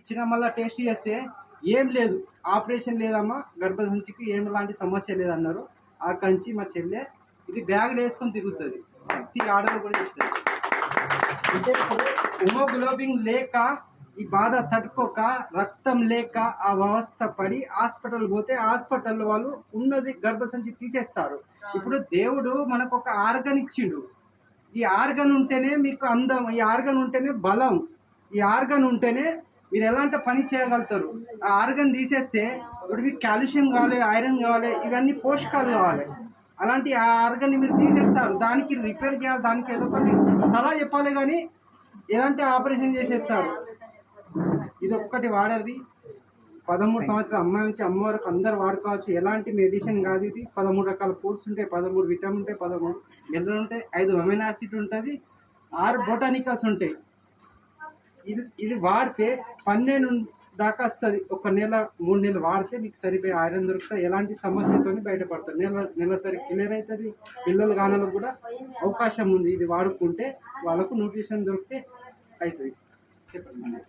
ఇచ్చిన మళ్ళీ టేస్ట్ చేస్తే ఏం లేదు, ఆపరేషన్ లేదమ్మా, గర్భసంచికి ఏం లాంటి సమస్య లేదన్నారు. ఆ కంచి మా చెల్లె ఇది బ్యాగ్లో వేసుకొని తిరుగుతుంది, ప్రతి ఆడలో కూడా చెప్తుంది. అంటే హిమోగ్లోబిన్ లేక ఈ బాధ తట్టుకోక రక్తం లేక ఆ వ్యవస్థ పడి హాస్పిటల్ పోతే హాస్పిటల్లో వాళ్ళు ఉన్నది గర్భసంచి తీసేస్తారు. ఇప్పుడు దేవుడు మనకు ఒక ఆర్గన్ ఇచ్చిండు. ఈ ఆర్గన్ ఉంటేనే మీకు అందం, ఈ ఆర్గన్ ఉంటేనే బలం, ఈ ఆర్గన్ ఉంటేనే మీరు ఎలాంటి పని చేయగలుగుతారు. ఆ ఆర్గన్ తీసేస్తే ఇప్పుడు మీకు కాల్షియం కావాలి, ఐరన్ కావాలి, ఇవన్నీ పోషకాలు కావాలి. అలాంటి ఆ ఆర్గన్ని మీరు తీసేస్తారు, దానికి రిపేర్ చేయాలి, దానికి ఏదో ఒకటి సలహా చెప్పాలి, కానీ ఎలాంటి ఆపరేషన్ చేసేస్తారు. ఇది ఒక్కటి వాడేది 13 సంవత్సరాల అమ్మాయి నుంచి అమ్మ వరకు అందరు వాడుకోవచ్చు. ఎలాంటి మెడిసిన్ కాదు ఇది. 13 రకాల ఫుడ్స్ ఉంటాయి, 13 విటమిన్ ఉంటాయి, 13 మినరల్ ఉంటాయి, 5 అమైనో యాసిడ్ ఉంటుంది, 6 బొటానికల్స్ ఉంటాయి. ఇది వాడితే 12 దాకా వస్తుంది. ఒక నెల 3 నెలలు వాడితే మీకు సరిపోయే ఐరన్ దొరుకుతుంది. ఎలాంటి సమస్యతో బయటపడతారు. నెలసరి క్లియర్ అవుతుంది. పిల్లలు కానలకు కూడా అవకాశం ఉంది. ఇది వాడుకుంటే వాళ్ళకు న్యూట్రిషన్ దొరికితే అవుతుంది. చెప్పండి.